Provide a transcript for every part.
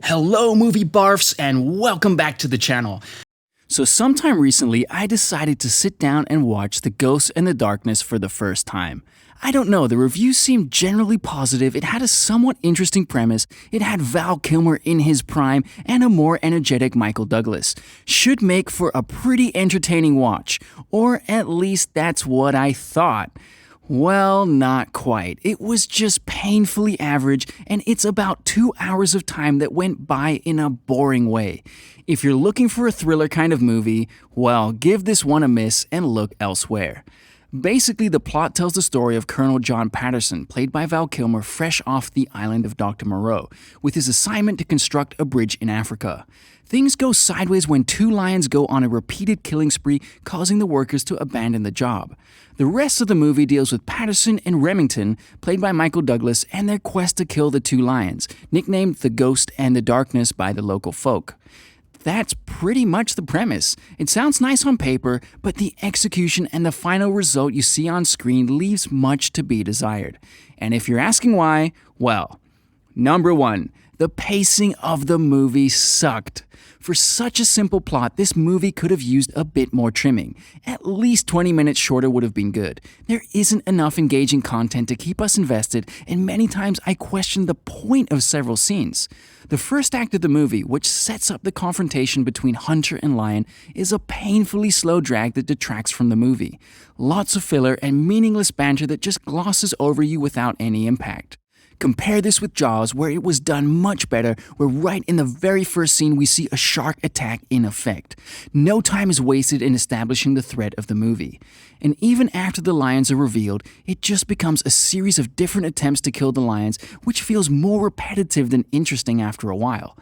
Hello movie barfs and welcome back to the channel. So sometime recently I decided to sit down and watch The Ghost and the Darkness for the first time. I don't know, the reviews seemed generally positive, it had a somewhat interesting premise, it had Val Kilmer in his prime, and a more energetic Michael Douglas. Should make for a pretty entertaining watch, or at least that's what I thought. Well, not quite. It was just painfully average, and it's about 2 hours of time that went by in a boring way. If you're looking for a thriller kind of movie, well, give this one a miss and look elsewhere. Basically, the plot tells the story of Colonel John Patterson, played by Val Kilmer, fresh off the island of Dr. Moreau, with his assignment to construct a bridge in Africa. Things go sideways when two lions go on a repeated killing spree, causing the workers to abandon the job. The rest of the movie deals with Patterson and Remington, played by Michael Douglas, and their quest to kill the two lions, nicknamed The Ghost and the Darkness by the local folk. That's pretty much the premise. It sounds nice on paper, but the execution and the final result you see on screen leaves much to be desired. And if you're asking why, well, number 1, the pacing of the movie sucked. For such a simple plot, this movie could have used a bit more trimming. At least 20 minutes shorter would have been good. There isn't enough engaging content to keep us invested, and many times I question the point of several scenes. The first act of the movie, which sets up the confrontation between Hunter and Lion, is a painfully slow drag that detracts from the movie. Lots of filler and meaningless banter that just glosses over you without any impact. Compare this with Jaws, where it was done much better, where right in the very first scene we see a shark attack in effect. No time is wasted in establishing the threat of the movie. And even after the lions are revealed, it just becomes a series of different attempts to kill the lions, which feels more repetitive than interesting after a while.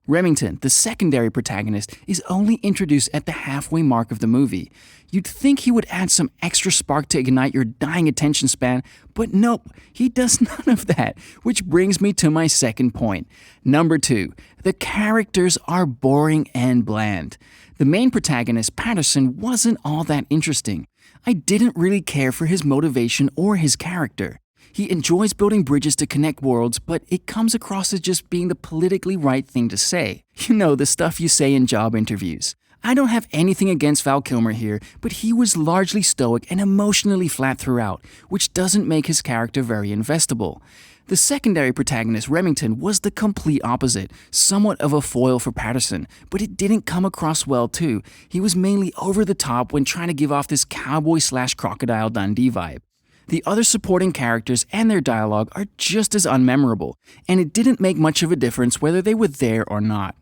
Remington, the secondary protagonist, is only introduced at the halfway mark of the movie. You'd think he would add some extra spark to ignite your dying attention span, but nope, he does none of that, which brings me to my second point. Number 2, the characters are boring and bland. The main protagonist, Patterson, wasn't all that interesting. I didn't really care for his motivation or his character. He enjoys building bridges to connect worlds, but it comes across as just being the politically right thing to say. You know, the stuff you say in job interviews. I don't have anything against Val Kilmer here, but he was largely stoic and emotionally flat throughout, which doesn't make his character very investable. The secondary protagonist, Remington, was the complete opposite, somewhat of a foil for Patterson, but it didn't come across well too. He was mainly over the top when trying to give off this cowboy/crocodile Dundee vibe. The other supporting characters and their dialogue are just as unmemorable, and it didn't make much of a difference whether they were there or not.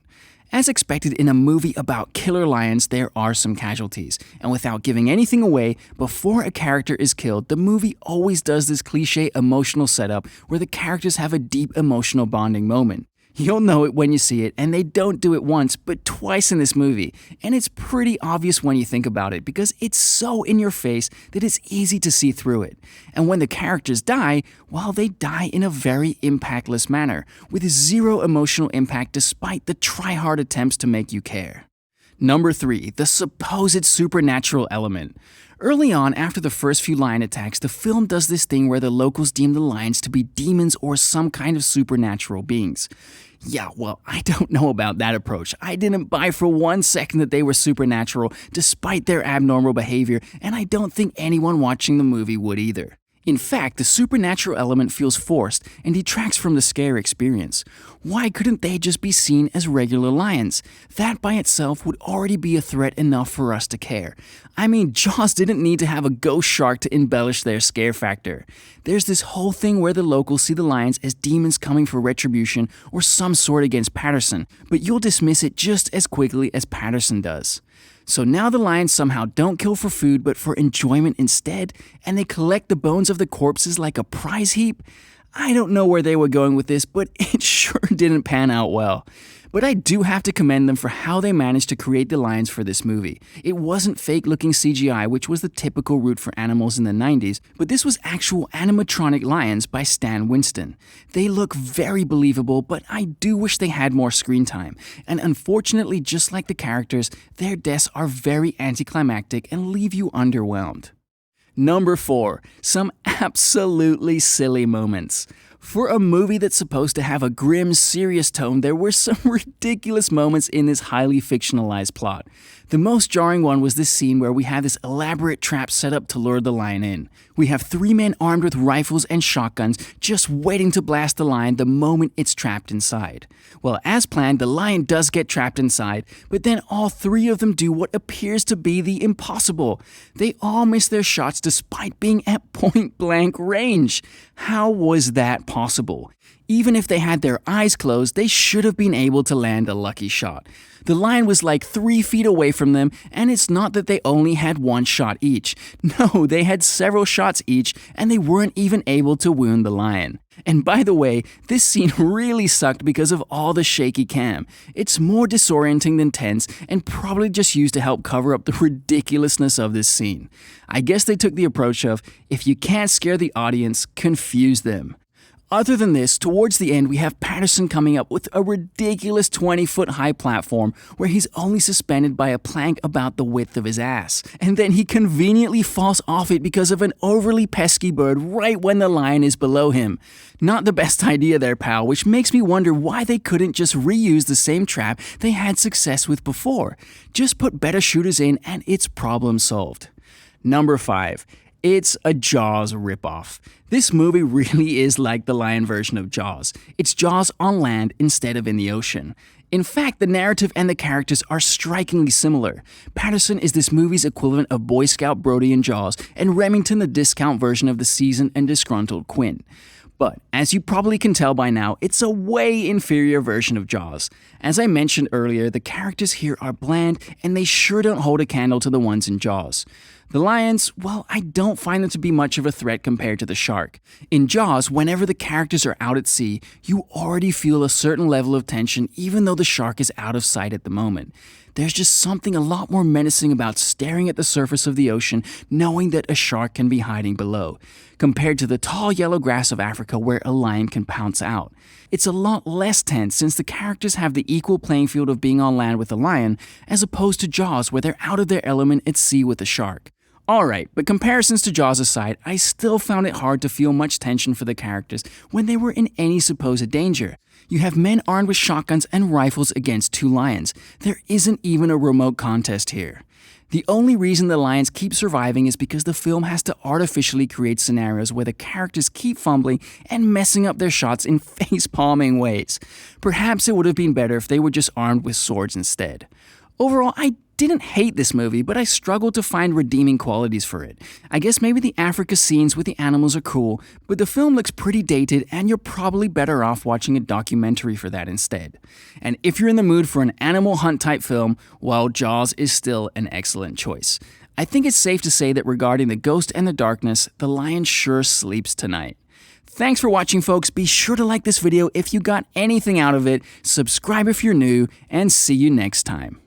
As expected in a movie about killer lions, there are some casualties, and without giving anything away, before a character is killed, the movie always does this cliché emotional setup where the characters have a deep emotional bonding moment. You'll know it when you see it, and they don't do it once, but twice in this movie. And it's pretty obvious when you think about it, because it's so in your face that it's easy to see through it. And when the characters die, well, they die in a very impactless manner, with zero emotional impact despite the try-hard attempts to make you care. Number 3, the supposed supernatural element. Early on, after the first few lion attacks, the film does this thing where the locals deem the lions to be demons or some kind of supernatural beings. Yeah, well, I don't know about that approach. I didn't buy for 1 second that they were supernatural, despite their abnormal behavior, and I don't think anyone watching the movie would either. In fact, the supernatural element feels forced and detracts from the scare experience. Why couldn't they just be seen as regular lions? That by itself would already be a threat enough for us to care. I mean, Jaws didn't need to have a ghost shark to embellish their scare factor. There's this whole thing where the locals see the lions as demons coming for retribution or some sort against Patterson, but you'll dismiss it just as quickly as Patterson does. So now the lions somehow don't kill for food but for enjoyment instead, and they collect the bones of the corpses like a prize heap? I don't know where they were going with this, but it sure didn't pan out well. But I do have to commend them for how they managed to create the lions for this movie. It wasn't fake-looking CGI, which was the typical route for animals in the 90s, but this was actual animatronic lions by Stan Winston. They look very believable, but I do wish they had more screen time. And unfortunately, just like the characters, their deaths are very anticlimactic and leave you underwhelmed. Number 4, some absolutely silly moments. For a movie that's supposed to have a grim, serious tone, there were some ridiculous moments in this highly fictionalized plot. The most jarring one was this scene where we have this elaborate trap set up to lure the lion in. We have 3 men armed with rifles and shotguns just waiting to blast the lion the moment it's trapped inside. Well, as planned, the lion does get trapped inside, but then all 3 of them do what appears to be the impossible. They all miss their shots despite being at point-blank range. How was that possible? Even if they had their eyes closed, they should have been able to land a lucky shot. The lion was like 3 feet away from them, and it's not that they only had 1 shot each. No, they had several shots each, and they weren't even able to wound the lion. And by the way, this scene really sucked because of all the shaky cam. It's more disorienting than tense, and probably just used to help cover up the ridiculousness of this scene. I guess they took the approach of, if you can't scare the audience, confuse them. Other than this, towards the end we have Patterson coming up with a ridiculous 20-foot high platform where he's only suspended by a plank about the width of his ass. And then he conveniently falls off it because of an overly pesky bird right when the lion is below him. Not the best idea there, pal, which makes me wonder why they couldn't just reuse the same trap they had success with before. Just put better shooters in and it's problem solved. Number 5. It's a Jaws ripoff. This movie really is like the lion version of Jaws. It's Jaws on land instead of in the ocean. In fact, the narrative and the characters are strikingly similar. Patterson is this movie's equivalent of Boy Scout Brody in Jaws, and Remington the discount version of the seasoned and disgruntled Quint. But, as you probably can tell by now, it's a way inferior version of Jaws. As I mentioned earlier, the characters here are bland, and they sure don't hold a candle to the ones in Jaws. The lions, well, I don't find them to be much of a threat compared to the shark. In Jaws, whenever the characters are out at sea, you already feel a certain level of tension even though the shark is out of sight at the moment. There's just something a lot more menacing about staring at the surface of the ocean knowing that a shark can be hiding below, compared to the tall yellow grass of Africa where a lion can pounce out. It's a lot less tense since the characters have the equal playing field of being on land with a lion as opposed to Jaws where they're out of their element at sea with a shark. Alright, but comparisons to Jaws aside, I still found it hard to feel much tension for the characters when they were in any supposed danger. You have men armed with shotguns and rifles against 2 lions. There isn't even a remote contest here. The only reason the lions keep surviving is because the film has to artificially create scenarios where the characters keep fumbling and messing up their shots in face-palming ways. Perhaps it would have been better if they were just armed with swords instead. Overall, I didn't hate this movie, but I struggled to find redeeming qualities for it. I guess maybe the Africa scenes with the animals are cool, but the film looks pretty dated and you're probably better off watching a documentary for that instead. And if you're in the mood for an animal hunt type film, well, Jaws is still an excellent choice. I think it's safe to say that regarding The Ghost and the Darkness, the lion sure sleeps tonight. Thanks for watching, folks. Be sure to like this video if you got anything out of it, subscribe if you're new, and see you next time.